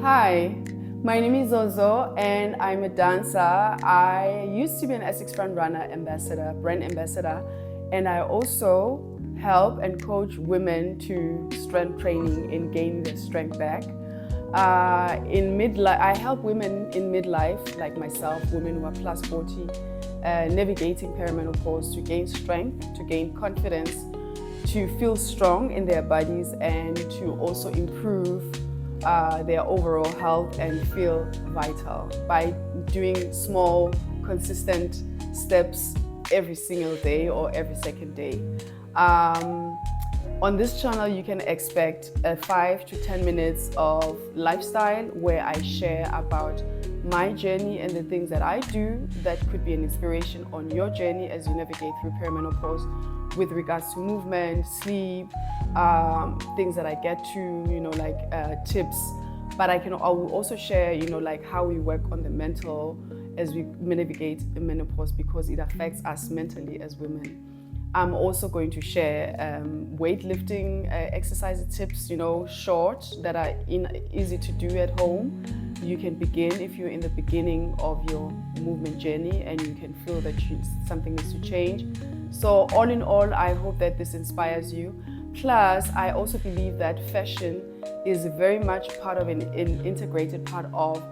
Hi, my name is Zozo and I'm a dancer. I used to be an Essex Front Runner ambassador, brand ambassador, and I also help and coach women to strength training in gaining their strength back. In midlife, I help women in midlife, like myself, women who are plus 40, navigating perimenopause to gain strength, to gain confidence, to feel strong in their bodies, and to also improve their overall health and feel vital by doing small, consistent steps every single day or every second day. On this channel, you can expect 5 to 10 minutes of lifestyle where I share about my journey and the things that I do that could be an inspiration on your journey as you navigate through perimenopause with regards to movement, sleep, things that I get to, tips. But I will also share, like how we work on the mental as we navigate menopause because it affects us mentally as women. I'm also going to share weightlifting exercise tips, short, that are easy to do at home. You can begin if you're in the beginning of your movement journey and you can feel that something needs to change. So all in all, I hope that this inspires you. Plus, I also believe that fashion is very much part of an integrated part of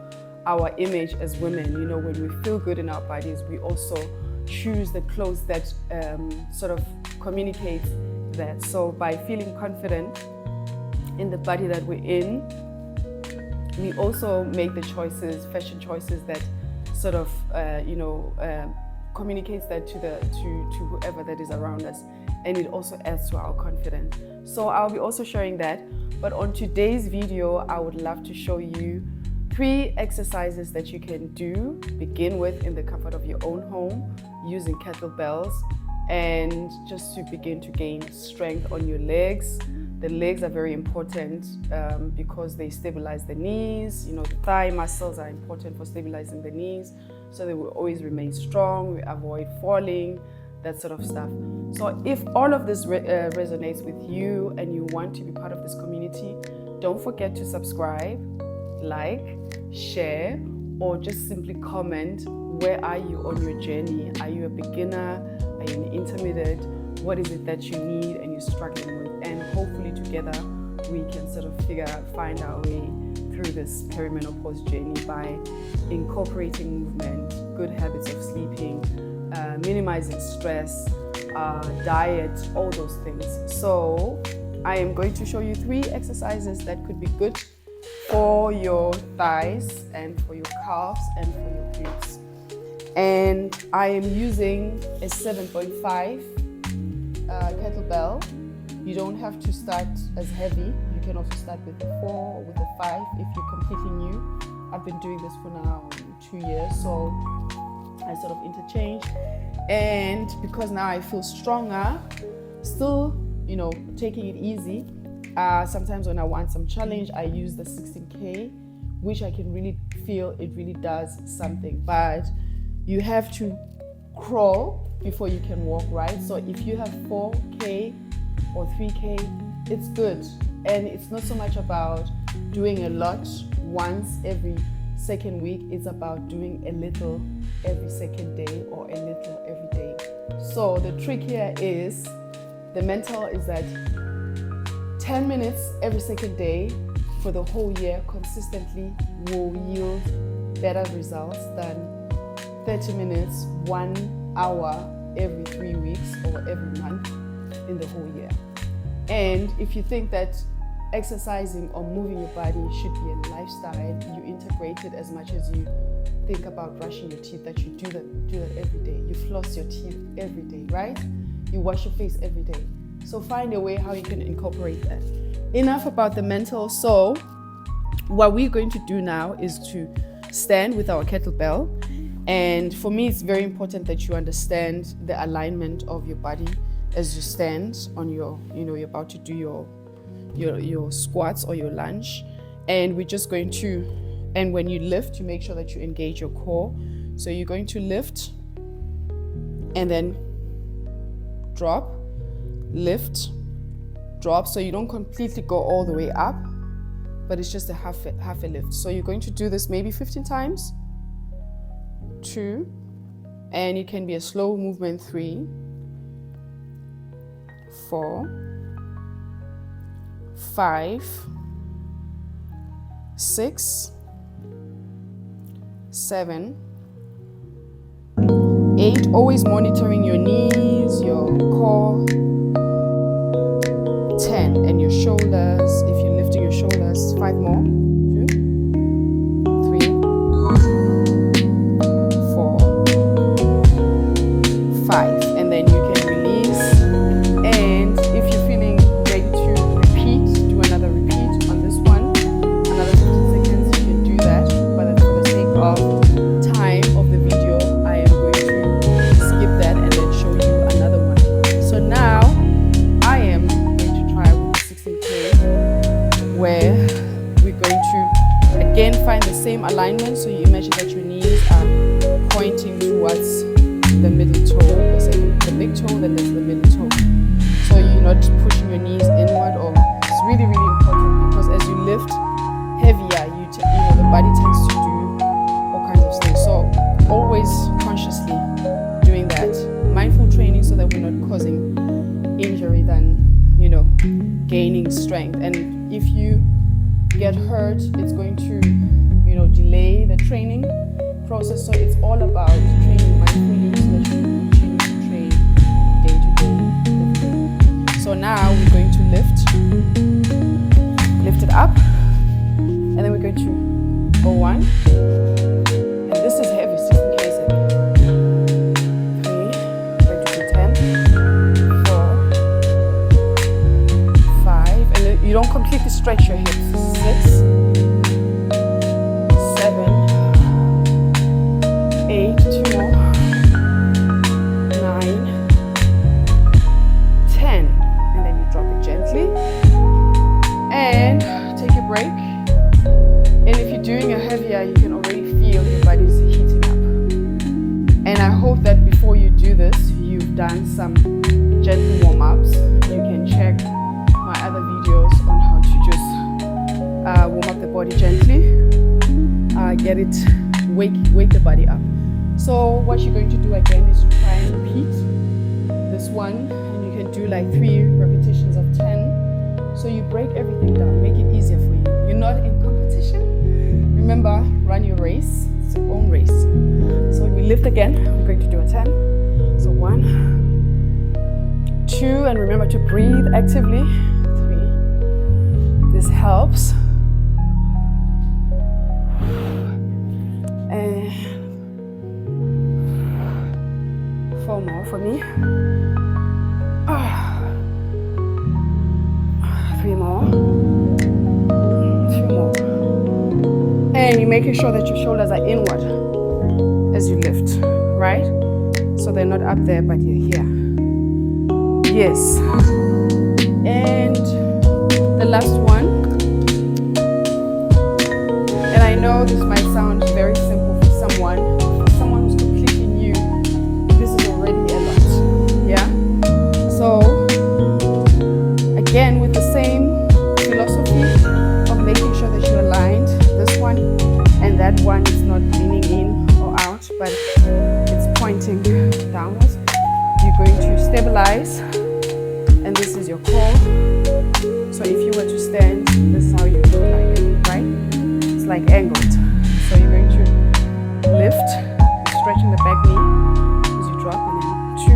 our image as women. When we feel good in our bodies, we also choose the clothes that sort of communicate that. So by feeling confident in the body that we're in, we also make the choices, fashion choices that sort of communicates that to whoever that is around us, and it also adds to our confidence. So I'll be also sharing that. But on today's video, I would love to show you 3 exercises that you can do, begin with in the comfort of your own home using kettlebells, and just to begin to gain strength on your legs. The legs are very important because they stabilize the knees. The thigh muscles are important for stabilizing the knees so they will always remain strong, we avoid falling, that sort of stuff. So if all of this resonates with you and you want to be part of this community, don't forget to subscribe, like, share, or just simply comment. Where are you on your journey? Are you a beginner? Are you an intermediate? What is it that you need and you're struggling with? And hopefully together we can sort of find our way through this perimenopause journey by incorporating movement, good habits of sleeping, minimizing stress, diet, all those things. So I am going to show you 3 exercises that could be good for your thighs and for your calves and for your glutes. And I am using a 7.5 kettlebell. You don't have to start as heavy. You can also start with a 4 or with a 5 if you're completely new. I've been doing this for now 2 years, so I sort of interchange. And because now I feel stronger, still, taking it easy. Sometimes when I want some challenge, I use the 16K, which I can really feel it really does something. But you have to crawl before you can walk, right? So if you have 4K or 3K, it's good. And it's not so much about doing a lot once every second week. It's about doing a little every second day or a little every day. So the trick here is, the mental is that 10 minutes every second day for the whole year consistently will yield better results than 30 minutes, 1 hour every 3 weeks or every month in the whole year. And if you think that exercising or moving your body should be a lifestyle, you integrate it as much as you think about brushing your teeth, that you do that every day. You floss your teeth every day, right? You wash your face every day. So find a way how you can incorporate that. Enough about the mental. So what we're going to do now is to stand with our kettlebell. And for me, it's very important that you understand the alignment of your body as you stand on your, you're about to do your squats or your lunge. And we're just going to, and when you lift, you make sure that you engage your core. So you're going to lift and then drop, lift, drop. So you don't completely go all the way up, but it's just a half a lift. So you're going to do this maybe 15 times. 2, and it can be a slow movement. 3, 4, 5, 6, 7, 8. Always monitoring your knees, your core. 10, and your shoulders. If you're lifting your shoulders, 5 more. 2, 3, 4, 5, and then you can release. And if you're feeling ready to repeat, do another repeat on this one. Another 15 seconds, you can do that. But for the sake of time of the video, I am going to skip that and then show you another one. So now I am going to try with the 16K, where we're going to again find the same alignment. So you imagine that your knees are pointing towards the middle toe. There's the big toe, then there's the middle toe. So you're not pushing your knees inward, or it's really, really important, because as you lift heavier, the body tends to do all kinds of things. So always consciously doing that, mindful training, so that we're not causing injury than gaining strength. And if you get hurt, it's going to delay the training process. So it's all about training mindfully, so that you continue to train day to day. So now we're going to lift it up, and then we're going to go 1, and this is heavy, 16K is heavy. 3, going to do 10, 4, 5, and you don't completely stretch your hips. 6, 7, 8, 2 more, 9, 10, and then you drop it gently and take a break. And if you're doing a heavier, you can already feel your body's heating up. And I hope that before you do this, you've done some gentle warm-ups. You can check my other videos on how to just warm up the body gently, get it, wake the body up. So what you're going to do again is to try and repeat this one, and you can do like 3 repetitions of 10. So you break everything down, make it easier for you. You're not in competition. Remember, run your race. It's your own race. So we lift again. We're going to do a 10. So 1, 2, and remember to breathe actively. 3. This helps. And 4 more for me. 3 more. 2 more. And you're making sure that your shoulders are inward as you lift, right? So they're not up there, but you're here. Yes. And the last one. And I know this might sound very simple for someone who's completely new. This is already a lot. Yeah? So again, with the same philosophy of making sure that you're aligned, this one and that one is not leaning in or out, but it's pointing downwards. You're going to stabilize, and this is your core. So if you were to stand, this is how you look like, right? It's like angled. So you're going to lift, stretching the back knee as you drop, and then 2,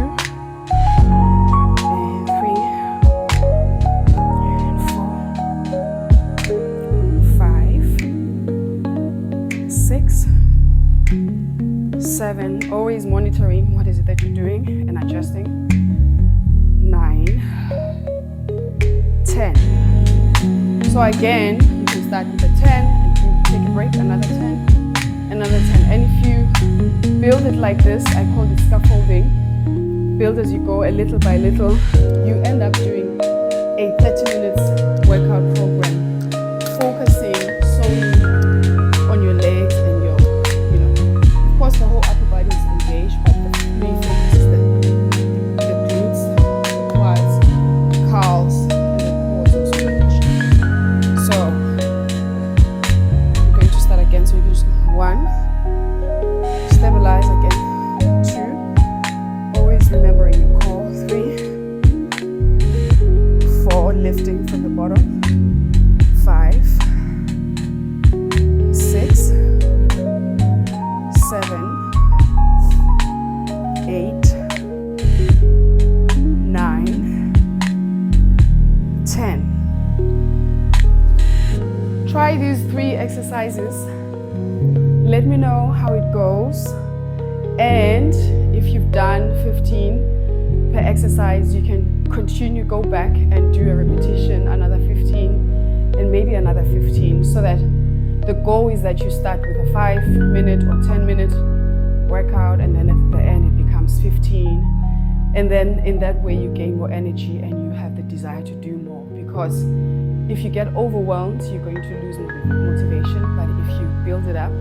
6, 7, always monitoring what is it that you're doing and adjusting. 9, 10. So again, you can start with a 10 and take a break, another 10, another 10. And if you build it like this, I call it scaffolding. Build as you go, a little by little, you end up doing a 30 minutes workout program, focusing solely on your legs and your, of course the whole upper body is engaged, but the main focus is the glutes, the quads, calves, and the core is also engaged. So exercises. Let me know how it goes. And if you've done 15 per exercise, you can continue, go back and do a repetition, another 15, and maybe another 15, so that the goal is that you start with a 5-minute or 10-minute workout, and then at the end it becomes 15. And then in that way you gain more energy and you have the desire to do more. Because if you get overwhelmed, you're going to lose motivation. But if you build it up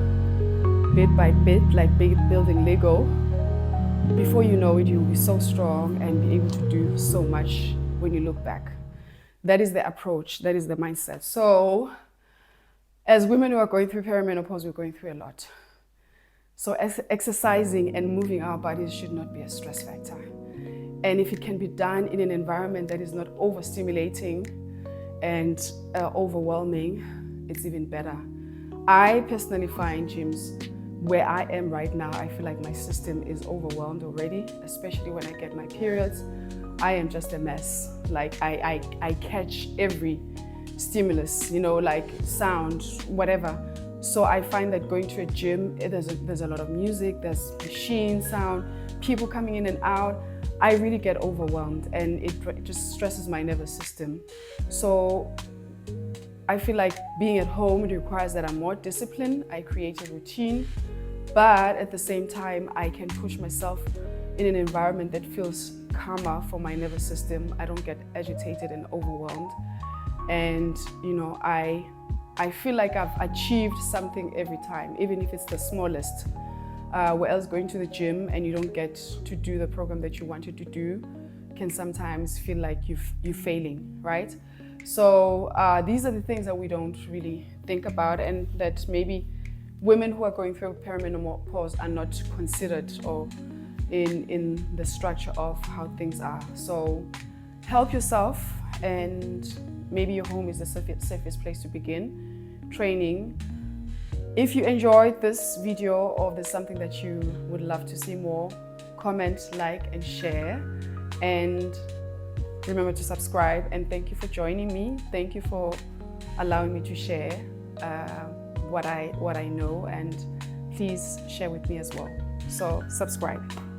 bit by bit, like building Lego, before you know it, you'll be so strong and be able to do so much when you look back. That is the approach, that is the mindset. So as women who are going through perimenopause, we're going through a lot. So exercising and moving our bodies should not be a stress factor. And if it can be done in an environment that is not overstimulating and overwhelming, it's even better. I personally find gyms where I am right now, I feel like my system is overwhelmed already, especially when I get my periods. I am just a mess. Like I catch every stimulus, you know, like sound, whatever. So I find that going to a gym, there's a lot of music, there's machine sound, people coming in and out. I really get overwhelmed and it just stresses my nervous system. So I feel like being at home, it requires that I'm more disciplined. I create a routine, but at the same time, I can push myself in an environment that feels calmer for my nervous system. I don't get agitated and overwhelmed. And you know, I feel like I've achieved something every time, even if it's the smallest. Whereas going to the gym and you don't get to do the program that you wanted to do can sometimes feel like you're failing, right? So these are the things that we don't really think about, and that maybe women who are going through perimenopause are not considered or in the structure of how things are. So help yourself, and maybe your home is the safest place to begin training. If you enjoyed this video or there's something that you would love to see more, comment, like, and share. And remember to subscribe. And thank you for joining me. Thank you for allowing me to share what I know, and please share with me as well. So subscribe.